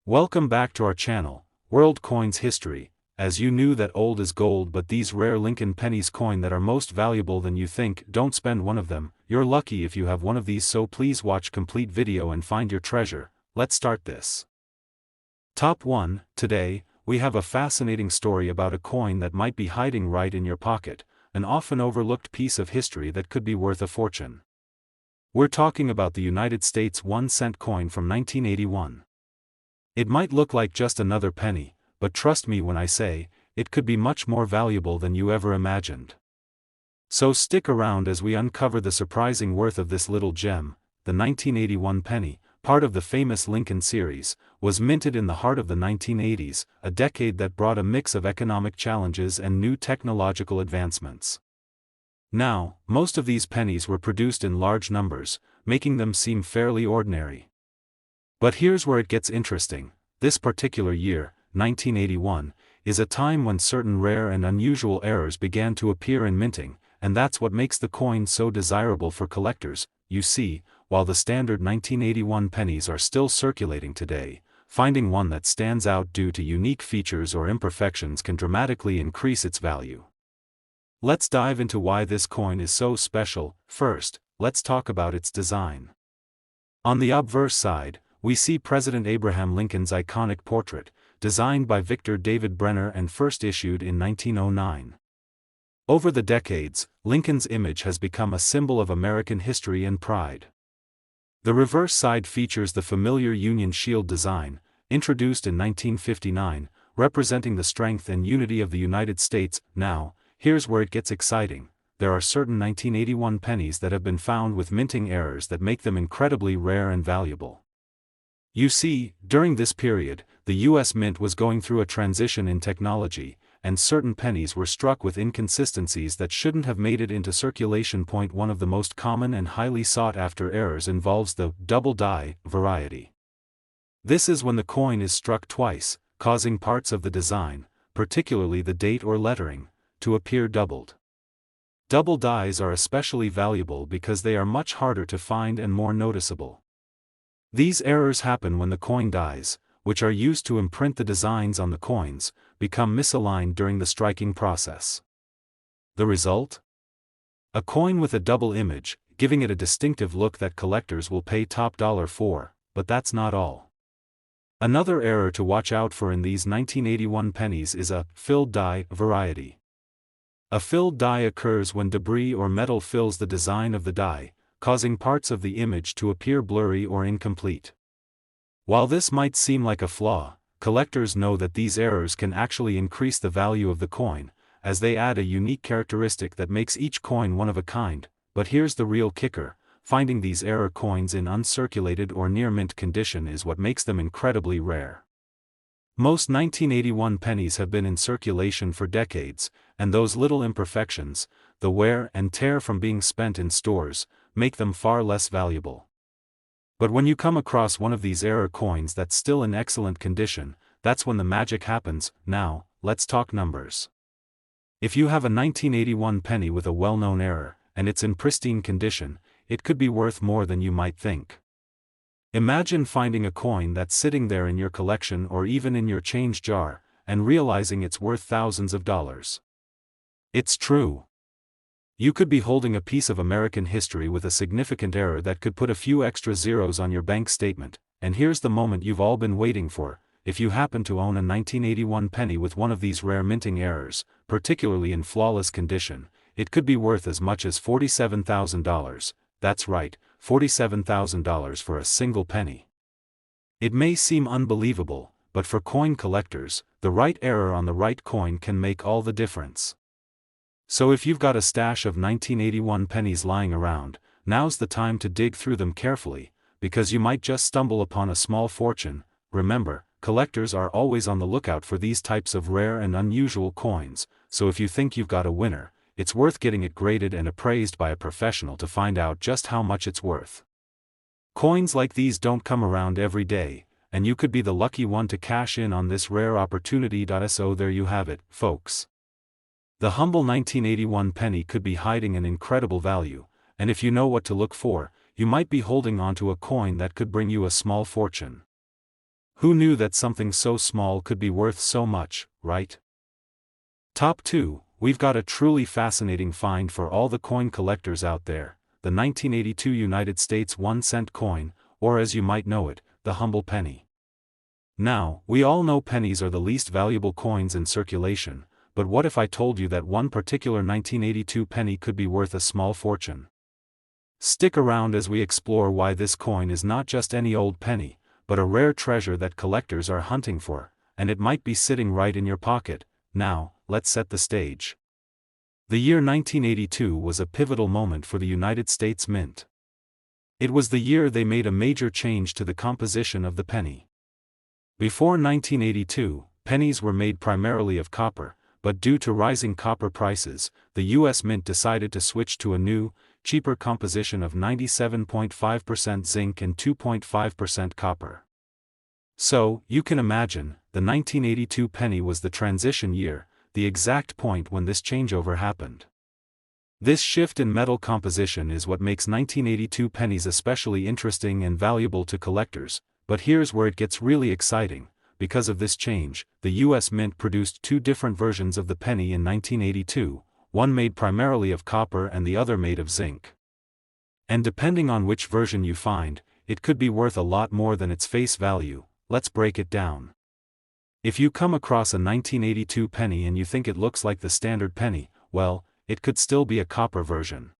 Welcome back to our channel, World Coins History. As you knew that old is gold, but these rare Lincoln pennies coin that are most valuable than you think, don't spend one of them. You're lucky if you have one of these, so please watch complete video and find your treasure. Let's start this. Top 1. Today, we have a fascinating story about a coin that might be hiding right in your pocket, an often overlooked piece of history that could be worth a fortune. We're talking about the United States 1-cent coin from 1981. It might look like just another penny, but trust me when I say, it could be much more valuable than you ever imagined. So stick around as we uncover the surprising worth of this little gem. The 1981 penny, part of the famous Lincoln series, was minted in the heart of the 1980s, a decade that brought a mix of economic challenges and new technological advancements. Now, most of these pennies were produced in large numbers, making them seem fairly ordinary. But here's where it gets interesting. This particular year, 1981, is a time when certain rare and unusual errors began to appear in minting, and that's what makes the coin so desirable for collectors. You see, while the standard 1981 pennies are still circulating today, finding one that stands out due to unique features or imperfections can dramatically increase its value. Let's dive into why this coin is so special. First, let's talk about its design. On the obverse side, we see President Abraham Lincoln's iconic portrait, designed by Victor David Brenner and first issued in 1909. Over the decades, Lincoln's image has become a symbol of American history and pride. The reverse side features the familiar Union Shield design, introduced in 1959, representing the strength and unity of the United States. Now, here's where it gets exciting. There are certain 1981 pennies that have been found with minting errors that make them incredibly rare and valuable. You see, during this period, the U.S. Mint was going through a transition in technology, and certain pennies were struck with inconsistencies that shouldn't have made it into circulation. One of the most common and highly sought-after errors involves the double die variety. This is when the coin is struck twice, causing parts of the design, particularly the date or lettering, to appear doubled. Double dies are especially valuable because they are much harder to find and more noticeable. These errors happen when the coin dies, which are used to imprint the designs on the coins, become misaligned during the striking process. The result? A coin with a double image, giving it a distinctive look that collectors will pay top dollar for. But that's not all. Another error to watch out for in these 1981 pennies is a filled die variety. A filled die occurs when debris or metal fills the design of the die, causing parts of the image to appear blurry or incomplete. While this might seem like a flaw, collectors know that these errors can actually increase the value of the coin, as they add a unique characteristic that makes each coin one of a kind. But here's the real kicker: finding these error coins in uncirculated or near mint condition is what makes them incredibly rare. Most 1981 pennies have been in circulation for decades, and those little imperfections, the wear and tear from being spent in stores, make them far less valuable. But when you come across one of these error coins that's still in excellent condition, that's when the magic happens. Now, let's talk numbers. If you have a 1981 penny with a well-known error, and it's in pristine condition, it could be worth more than you might think. Imagine finding a coin that's sitting there in your collection or even in your change jar, and realizing it's worth thousands of dollars. It's true. You could be holding a piece of American history with a significant error that could put a few extra zeros on your bank statement, and here's the moment you've all been waiting for. If you happen to own a 1981 penny with one of these rare minting errors, particularly in flawless condition, it could be worth as much as $47,000. That's right, $47,000 for a single penny. It may seem unbelievable, but for coin collectors, the right error on the right coin can make all the difference. So if you've got a stash of 1981 pennies lying around, now's the time to dig through them carefully, because you might just stumble upon a small fortune. Remember, collectors are always on the lookout for these types of rare and unusual coins, so if you think you've got a winner, it's worth getting it graded and appraised by a professional to find out just how much it's worth. Coins like these don't come around every day, and you could be the lucky one to cash in on this rare opportunity. So there you have it, folks. The humble 1981 penny could be hiding an incredible value, and if you know what to look for, you might be holding onto a coin that could bring you a small fortune. Who knew that something so small could be worth so much, right? Top 2, we've got a truly fascinating find for all the coin collectors out there, the 1982 United States 1-cent coin, or as you might know it, the humble penny. Now, we all know pennies are the least valuable coins in circulation, but what if I told you that one particular 1982 penny could be worth a small fortune? Stick around as we explore why this coin is not just any old penny, but a rare treasure that collectors are hunting for, and it might be sitting right in your pocket. Now, let's set the stage. The year 1982 was a pivotal moment for the United States Mint. It was the year they made a major change to the composition of the penny. Before 1982, pennies were made primarily of copper, but due to rising copper prices, the U.S. Mint decided to switch to a new, cheaper composition of 97.5% zinc and 2.5% copper. So, you can imagine, the 1982 penny was the transition year, the exact point when this changeover happened. This shift in metal composition is what makes 1982 pennies especially interesting and valuable to collectors, but here's where it gets really exciting. Because of this change, the U.S. Mint produced two different versions of the penny in 1982, one made primarily of copper and the other made of zinc. And depending on which version you find, it could be worth a lot more than its face value. Let's break it down. If you come across a 1982 penny and you think it looks like the standard penny, well, it could still be a copper version.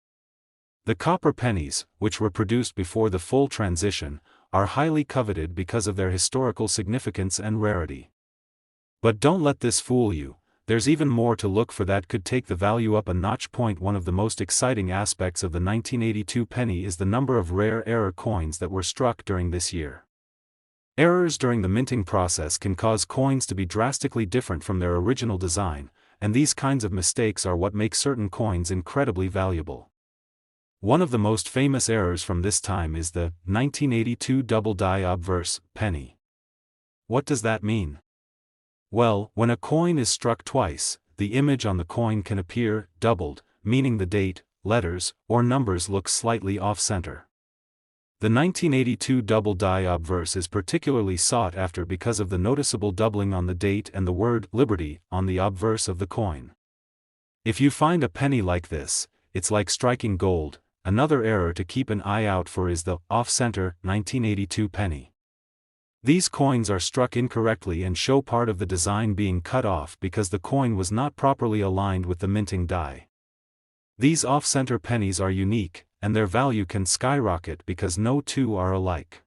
The copper pennies, which were produced before the full transition, are highly coveted because of their historical significance and rarity. But don't let this fool you, there's even more to look for that could take the value up a notch. One of the most exciting aspects of the 1982 penny is the number of rare error coins that were struck during this year. Errors during the minting process can cause coins to be drastically different from their original design, and these kinds of mistakes are what make certain coins incredibly valuable. One of the most famous errors from this time is the 1982 double die obverse penny. What does that mean? Well, when a coin is struck twice, the image on the coin can appear doubled, meaning the date, letters, or numbers look slightly off-center. The 1982 double die obverse is particularly sought after because of the noticeable doubling on the date and the word liberty on the obverse of the coin. If you find a penny like this, it's like striking gold. Another error to keep an eye out for is the off-center 1982 penny. These coins are struck incorrectly and show part of the design being cut off because the coin was not properly aligned with the minting die. These off-center pennies are unique, and their value can skyrocket because no two are alike.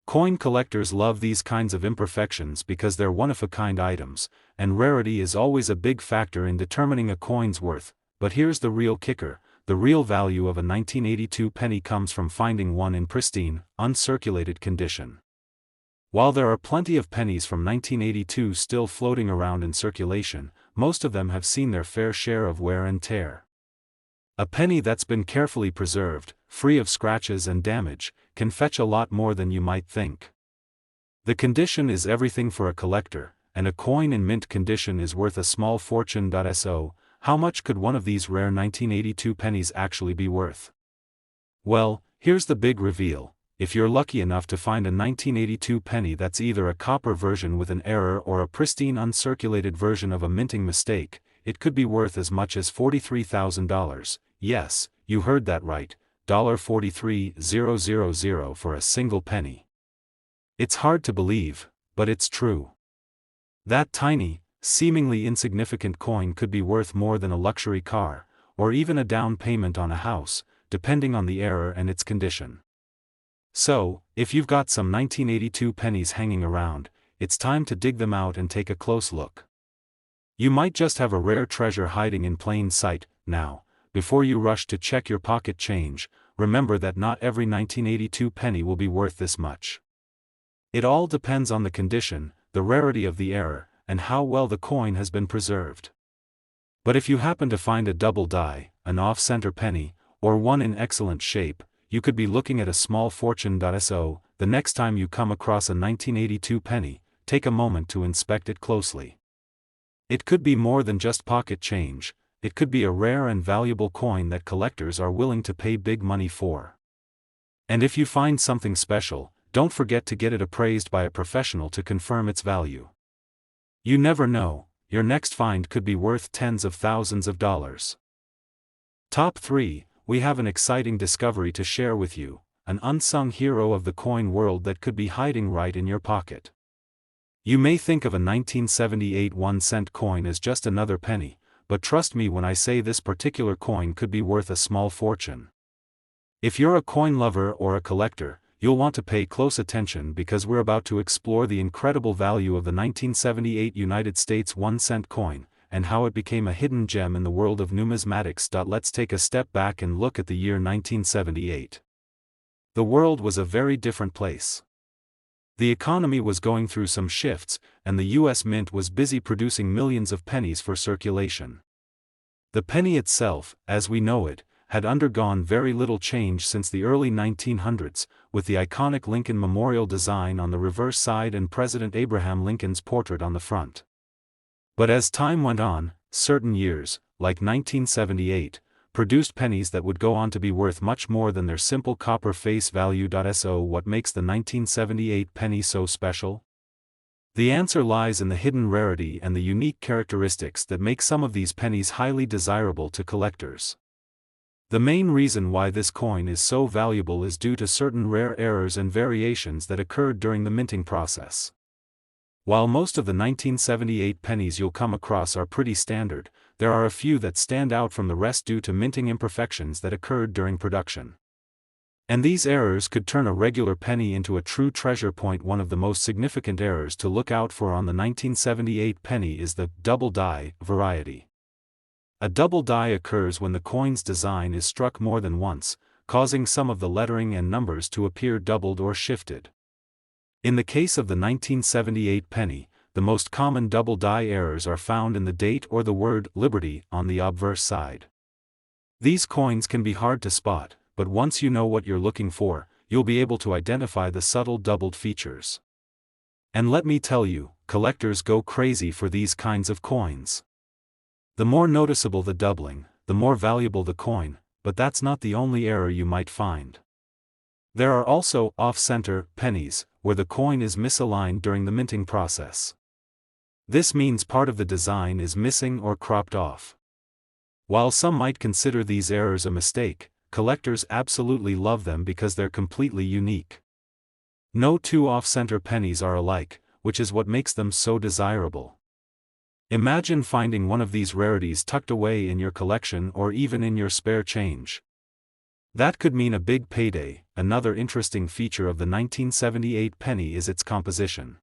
Coin collectors love these kinds of imperfections because they're one-of-a-kind items, and rarity is always a big factor in determining a coin's worth. But here's the real kicker: the real value of a 1982 penny comes from finding one in pristine, uncirculated condition. While there are plenty of pennies from 1982 still floating around in circulation, most of them have seen their fair share of wear and tear. A penny that's been carefully preserved, free of scratches and damage, can fetch a lot more than you might think. The condition is everything for a collector, and a coin in mint condition is worth a small fortune. So, how much could one of these rare 1982 pennies actually be worth? Well, here's the big reveal. If you're lucky enough to find a 1982 penny that's either a copper version with an error or a pristine uncirculated version of a minting mistake, it could be worth as much as $43,000. Yes, you heard that right, $43,000 for a single penny. It's hard to believe, but it's true. That tiny, seemingly insignificant coin could be worth more than a luxury car, or even a down payment on a house, depending on the error and its condition. So, if you've got some 1982 pennies hanging around, it's time to dig them out and take a close look. You might just have a rare treasure hiding in plain sight. Now, before you rush to check your pocket change, remember that not every 1982 penny will be worth this much. It all depends on the condition, the rarity of the error, and how well the coin has been preserved. But if you happen to find a double die, an off-center penny, or one in excellent shape, you could be looking at a small fortune. So, the next time you come across a 1982 penny, take a moment to inspect it closely. It could be more than just pocket change. It could be a rare and valuable coin that collectors are willing to pay big money for. And if you find something special, don't forget to get it appraised by a professional to confirm its value. You never know, your next find could be worth tens of thousands of dollars. Top 3, we have an exciting discovery to share with you, an unsung hero of the coin world that could be hiding right in your pocket. You may think of a 1978 1-cent coin as just another penny, but trust me when I say this particular coin could be worth a small fortune. If you're a coin lover or a collector, you'll want to pay close attention because we're about to explore the incredible value of the 1978 United States 1-cent coin, and how it became a hidden gem in the world of numismatics. Let's take a step back and look at the year 1978. The world was a very different place. The economy was going through some shifts, and the US Mint was busy producing millions of pennies for circulation. The penny itself, as we know it, had undergone very little change since the early 1900s, with the iconic Lincoln Memorial design on the reverse side and President Abraham Lincoln's portrait on the front. But as time went on, certain years, like 1978, produced pennies that would go on to be worth much more than their simple copper face value. So what makes the 1978 penny so special? The answer lies in the hidden rarity and the unique characteristics that make some of these pennies highly desirable to collectors. The main reason why this coin is so valuable is due to certain rare errors and variations that occurred during the minting process. While most of the 1978 pennies you'll come across are pretty standard, there are a few that stand out from the rest due to minting imperfections that occurred during production. And these errors could turn a regular penny into a true treasure. One of the most significant errors to look out for on the 1978 penny is the double die variety. A double die occurs when the coin's design is struck more than once, causing some of the lettering and numbers to appear doubled or shifted. In the case of the 1978 penny, the most common double die errors are found in the date or the word Liberty on the obverse side. These coins can be hard to spot, but once you know what you're looking for, you'll be able to identify the subtle doubled features. And let me tell you, collectors go crazy for these kinds of coins. The more noticeable the doubling, the more valuable the coin, but that's not the only error you might find. There are also off-center pennies, where the coin is misaligned during the minting process. This means part of the design is missing or cropped off. While some might consider these errors a mistake, collectors absolutely love them because they're completely unique. No two off-center pennies are alike, which is what makes them so desirable. Imagine finding one of these rarities tucked away in your collection or even in your spare change. That could mean a big payday. Another interesting feature of the 1978 penny is its composition.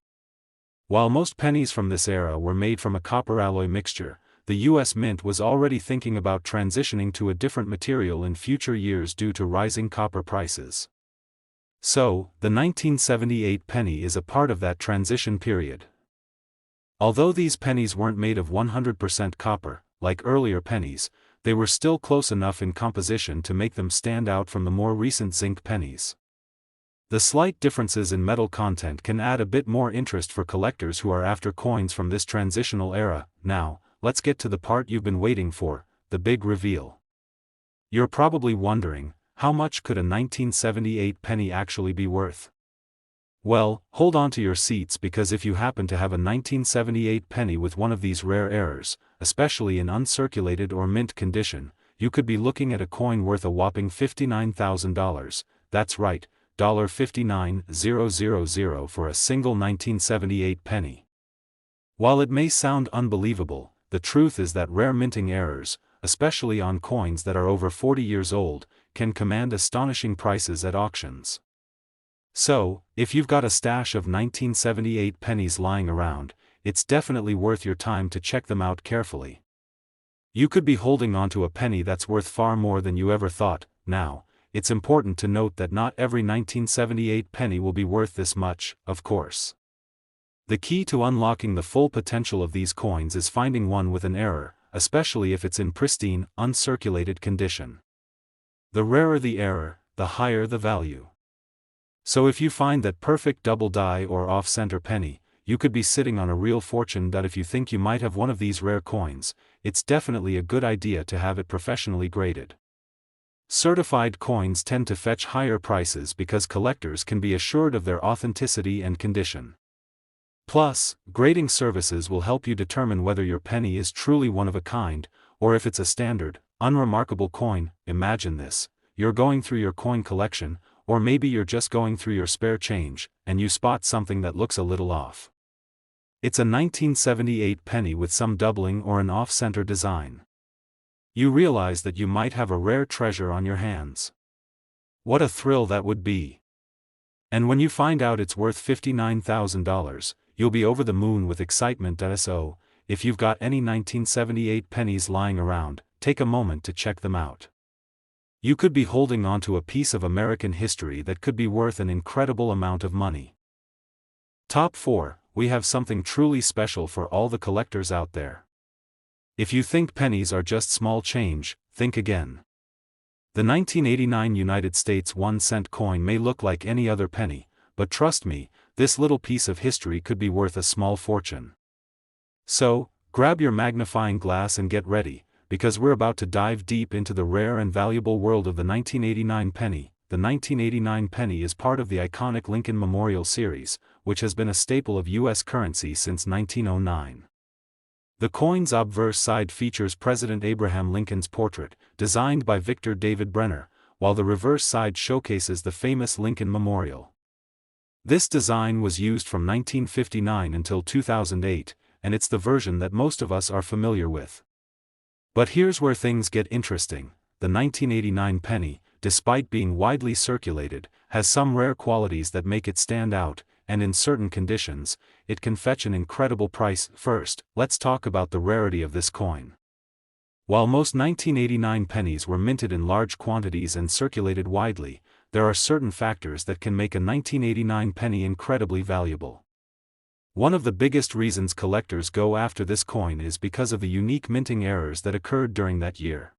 While most pennies from this era were made from a copper alloy mixture, the US Mint was already thinking about transitioning to a different material in future years due to rising copper prices. So, the 1978 penny is a part of that transition period. Although these pennies weren't made of 100% copper, like earlier pennies, they were still close enough in composition to make them stand out from the more recent zinc pennies. The slight differences in metal content can add a bit more interest for collectors who are after coins from this transitional era. Now, let's get to the part you've been waiting for, the big reveal. You're probably wondering, how much could a 1978 penny actually be worth? Well, hold on to your seats because if you happen to have a 1978 penny with one of these rare errors, especially in uncirculated or mint condition, you could be looking at a coin worth a whopping $59,000, that's right, $59,000 for a single 1978 penny. While it may sound unbelievable, the truth is that rare minting errors, especially on coins that are over 40 years old, can command astonishing prices at auctions. So, if you've got a stash of 1978 pennies lying around, it's definitely worth your time to check them out carefully. You could be holding onto a penny that's worth far more than you ever thought. Now, it's important to note that not every 1978 penny will be worth this much, of course. The key to unlocking the full potential of these coins is finding one with an error, especially if it's in pristine, uncirculated condition. The rarer the error, the higher the value. So if you find that perfect double die or off-center penny, you could be sitting on a real fortune. If you think you might have one of these rare coins, it's definitely a good idea to have it professionally graded. Certified coins tend to fetch higher prices because collectors can be assured of their authenticity and condition. Plus, grading services will help you determine whether your penny is truly one of a kind, or if it's a standard, unremarkable coin. Imagine this: you're going through your coin collection, or maybe you're just going through your spare change, and you spot something that looks a little off. It's a 1978 penny with some doubling or an off-center design. You realize that you might have a rare treasure on your hands. What a thrill that would be! And when you find out it's worth $59,000, you'll be over the moon with excitement. So, if you've got any 1978 pennies lying around, take a moment to check them out. You could be holding onto a piece of American history that could be worth an incredible amount of money. Top 4. We have something truly special for all the collectors out there. If you think pennies are just small change, think again. The 1989 United States 1-cent coin may look like any other penny, but trust me, this little piece of history could be worth a small fortune. So, grab your magnifying glass and get ready, because we're about to dive deep into the rare and valuable world of the 1989 penny. The 1989 penny is part of the iconic Lincoln Memorial Series, which has been a staple of U.S. currency since 1909. The coin's obverse side features President Abraham Lincoln's portrait, designed by Victor David Brenner, while the reverse side showcases the famous Lincoln Memorial. This design was used from 1959 until 2008, and it's the version that most of us are familiar with. But here's where things get interesting: the 1989 penny, despite being widely circulated, has some rare qualities that make it stand out, and in certain conditions, it can fetch an incredible price. First, let's talk about the rarity of this coin. While most 1989 pennies were minted in large quantities and circulated widely, there are certain factors that can make a 1989 penny incredibly valuable. One of the biggest reasons collectors go after this coin is because of the unique minting errors that occurred during that year.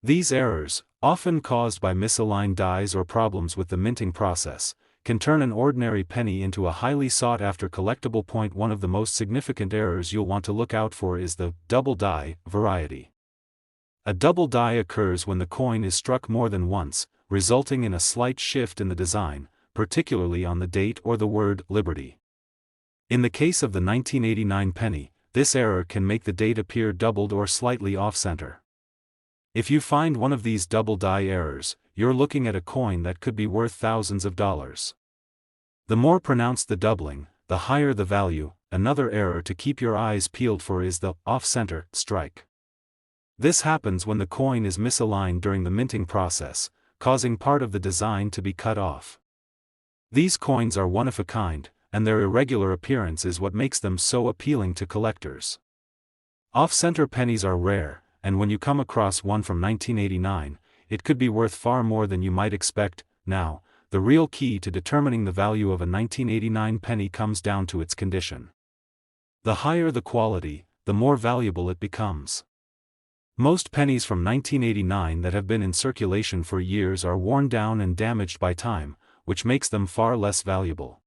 These errors, often caused by misaligned dies or problems with the minting process, can turn an ordinary penny into a highly sought-after collectible. One of the most significant errors you'll want to look out for is the double die variety. A double die occurs when the coin is struck more than once, resulting in a slight shift in the design, particularly on the date or the word Liberty. In the case of the 1989 penny, this error can make the date appear doubled or slightly off-center. If you find one of these double die errors, you're looking at a coin that could be worth thousands of dollars. The more pronounced the doubling, the higher the value. Another error to keep your eyes peeled for is the off-center strike. This happens when the coin is misaligned during the minting process, causing part of the design to be cut off. These coins are one of a kind, and their irregular appearance is what makes them so appealing to collectors. Off-center pennies are rare, and when you come across one from 1989, it could be worth far more than you might expect. Now, the real key to determining the value of a 1989 penny comes down to its condition. The higher the quality, the more valuable it becomes. Most pennies from 1989 that have been in circulation for years are worn down and damaged by time, which makes them far less valuable.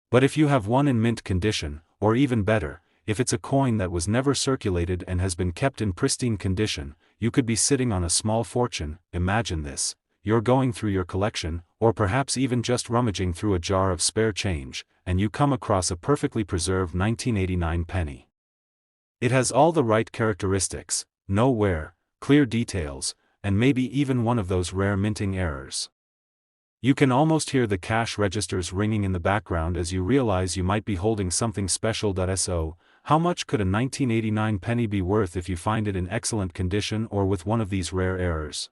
But if you have one in mint condition, or even better, if it's a coin that was never circulated and has been kept in pristine condition, you could be sitting on a small fortune. Imagine this: you're going through your collection, or perhaps even just rummaging through a jar of spare change, and you come across a perfectly preserved 1989 penny. It has all the right characteristics: no wear, clear details, and maybe even one of those rare minting errors. You can almost hear the cash registers ringing in the background as you realize you might be holding something special. So, how much could a 1989 penny be worth if you find it in excellent condition or with one of these rare errors?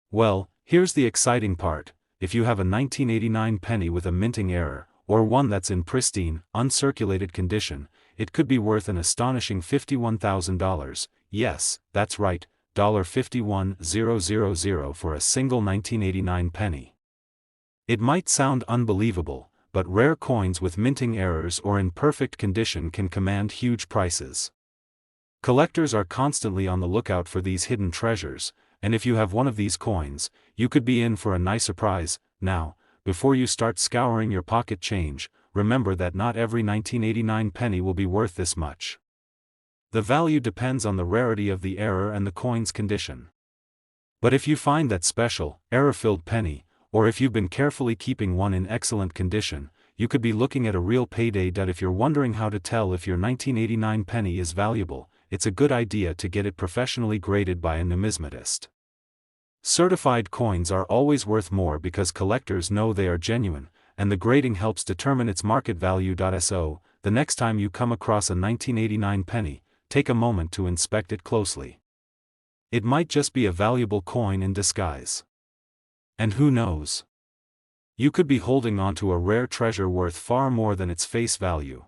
Well, here's the exciting part: if you have a 1989 penny with a minting error, or one that's in pristine, uncirculated condition, it could be worth an astonishing $51,000. Yes, that's right, $51,000 for a single 1989 penny. It might sound unbelievable, but rare coins with minting errors or in perfect condition can command huge prices. Collectors are constantly on the lookout for these hidden treasures, and if you have one of these coins, you could be in for a nice surprise. Now, before you start scouring your pocket change, remember that not every 1989 penny will be worth this much. The value depends on the rarity of the error and the coin's condition. But if you find that special, error-filled penny, or if you've been carefully keeping one in excellent condition, you could be looking at a real payday. If you're wondering how to tell if your 1989 penny is valuable, it's a good idea to get it professionally graded by a numismatist. Certified coins are always worth more because collectors know they are genuine, and the grading helps determine its market value. So, the next time you come across a 1989 penny, take a moment to inspect it closely. It might just be a valuable coin in disguise. And who knows? You could be holding onto a rare treasure worth far more than its face value.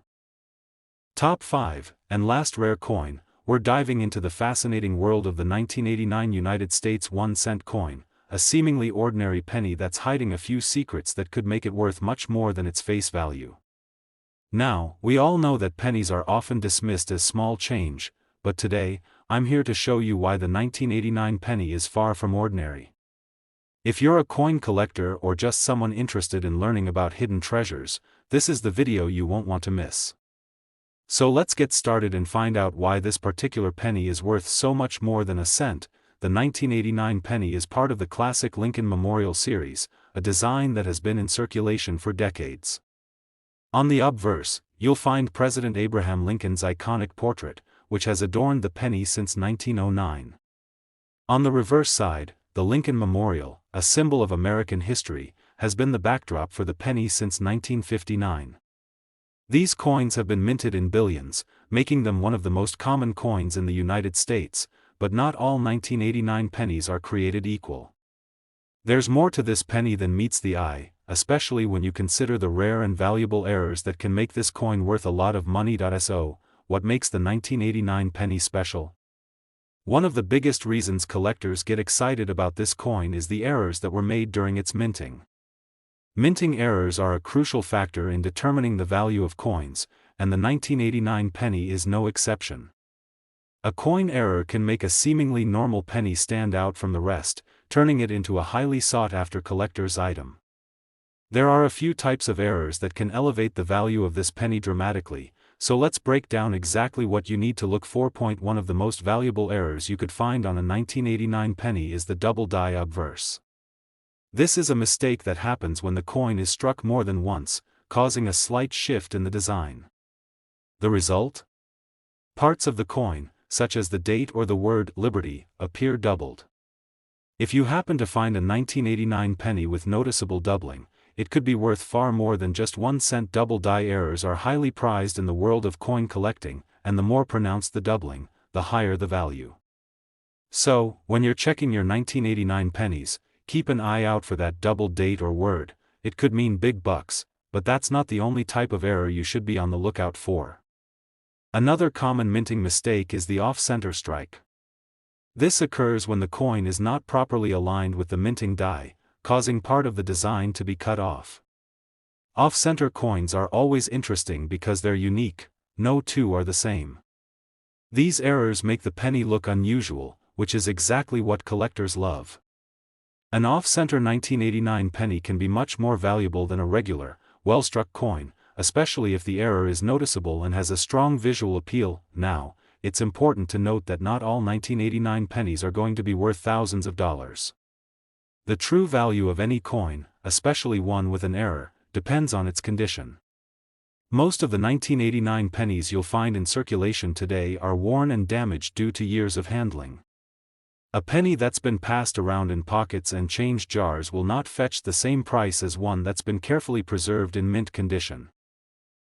Top 5, and last rare coin, we're diving into the fascinating world of the 1989 United States 1-cent coin, a seemingly ordinary penny that's hiding a few secrets that could make it worth much more than its face value. Now, we all know that pennies are often dismissed as small change, but today, I'm here to show you why the 1989 penny is far from ordinary. If you're a coin collector or just someone interested in learning about hidden treasures, this is the video you won't want to miss. So let's get started and find out why this particular penny is worth so much more than a cent. The 1989 penny is part of the classic Lincoln Memorial series, a design that has been in circulation for decades. On the obverse, you'll find President Abraham Lincoln's iconic portrait, which has adorned the penny since 1909. On the reverse side, the Lincoln Memorial, a symbol of American history, has been the backdrop for the penny since 1959. These coins have been minted in billions, making them one of the most common coins in the United States, but not all 1989 pennies are created equal. There's more to this penny than meets the eye, especially when you consider the rare and valuable errors that can make this coin worth a lot of money. So, what makes the 1989 penny special? One of the biggest reasons collectors get excited about this coin is the errors that were made during its minting. Minting errors are a crucial factor in determining the value of coins, and the 1989 penny is no exception. A coin error can make a seemingly normal penny stand out from the rest, turning it into a highly sought-after collector's item. There are a few types of errors that can elevate the value of this penny dramatically, so let's break down exactly what you need to look for. One of the most valuable errors you could find on a 1989 penny is the double die obverse. This is a mistake that happens when the coin is struck more than once, causing a slight shift in the design. The result? Parts of the coin, such as the date or the word Liberty, appear doubled. If you happen to find a 1989 penny with noticeable doubling, it could be worth far more than just 1 cent. Double die errors are highly prized in the world of coin collecting, and the more pronounced the doubling, the higher the value. So, when you're checking your 1989 pennies, keep an eye out for that doubled date or word. It could mean big bucks, but that's not the only type of error you should be on the lookout for. Another common minting mistake is the off-center strike. This occurs when the coin is not properly aligned with the minting die, causing part of the design to be cut off. Off-center coins are always interesting because they're unique, no two are the same. These errors make the penny look unusual, which is exactly what collectors love. An off-center 1989 penny can be much more valuable than a regular, well-struck coin, especially if the error is noticeable and has a strong visual appeal. Now, it's important to note that not all 1989 pennies are going to be worth thousands of dollars. The true value of any coin, especially one with an error, depends on its condition. Most of the 1989 pennies you'll find in circulation today are worn and damaged due to years of handling. A penny that's been passed around in pockets and change jars will not fetch the same price as one that's been carefully preserved in mint condition.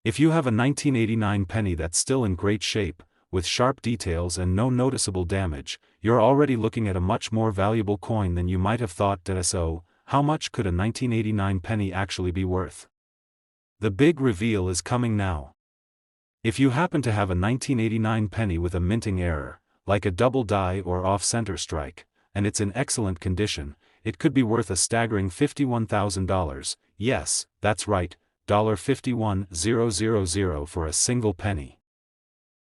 If you have a 1989 penny that's still in great shape, with sharp details and no noticeable damage, you're already looking at a much more valuable coin than you might have thought. So, how much could a 1989 penny actually be worth? The big reveal is coming now. If you happen to have a 1989 penny with a minting error, like a double die or off-center strike, and it's in excellent condition, it could be worth a staggering $51,000, yes, that's right, $51,000 for a single penny.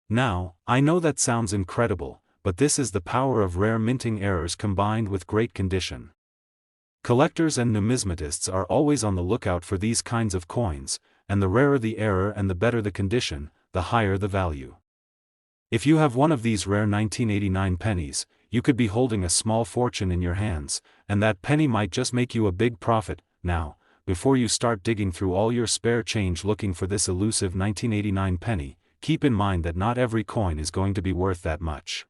Now, I know that sounds incredible, but this is the power of rare minting errors combined with great condition. Collectors and numismatists are always on the lookout for these kinds of coins, and the rarer the error and the better the condition, the higher the value. If you have one of these rare 1989 pennies, you could be holding a small fortune in your hands, and that penny might just make you a big profit. Now, before you start digging through all your spare change looking for this elusive 1989 penny, keep in mind that not every coin is going to be worth that much.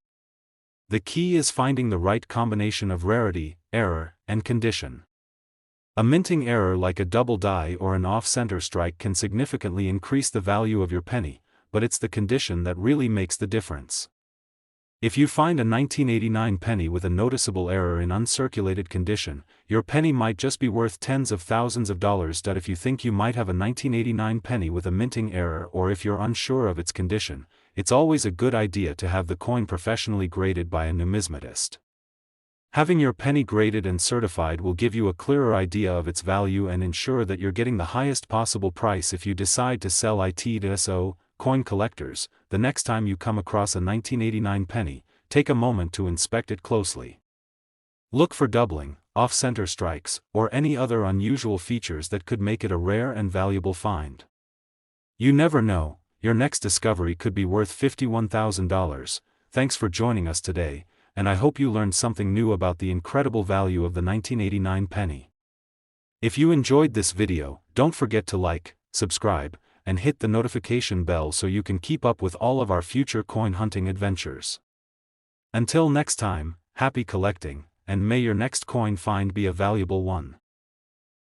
The key is finding the right combination of rarity, error, and condition. A minting error like a double die or an off-center strike can significantly increase the value of your penny, but it's the condition that really makes the difference. If you find a 1989 penny with a noticeable error in uncirculated condition, your penny might just be worth tens of thousands of dollars. If you think you might have a 1989 penny with a minting error, or if you're unsure of its condition, it's always a good idea to have the coin professionally graded by a numismatist. Having your penny graded and certified will give you a clearer idea of its value and ensure that you're getting the highest possible price if you decide to sell it to SO, coin collectors. The next time you come across a 1989 penny, take a moment to inspect it closely. Look for doubling, off-center strikes, or any other unusual features that could make it a rare and valuable find. You never know, your next discovery could be worth $51,000. Thanks for joining us today, and I hope you learned something new about the incredible value of the 1989 penny. If you enjoyed this video, don't forget to like, subscribe, and hit the notification bell so you can keep up with all of our future coin hunting adventures. Until next time, happy collecting, and may your next coin find be a valuable one.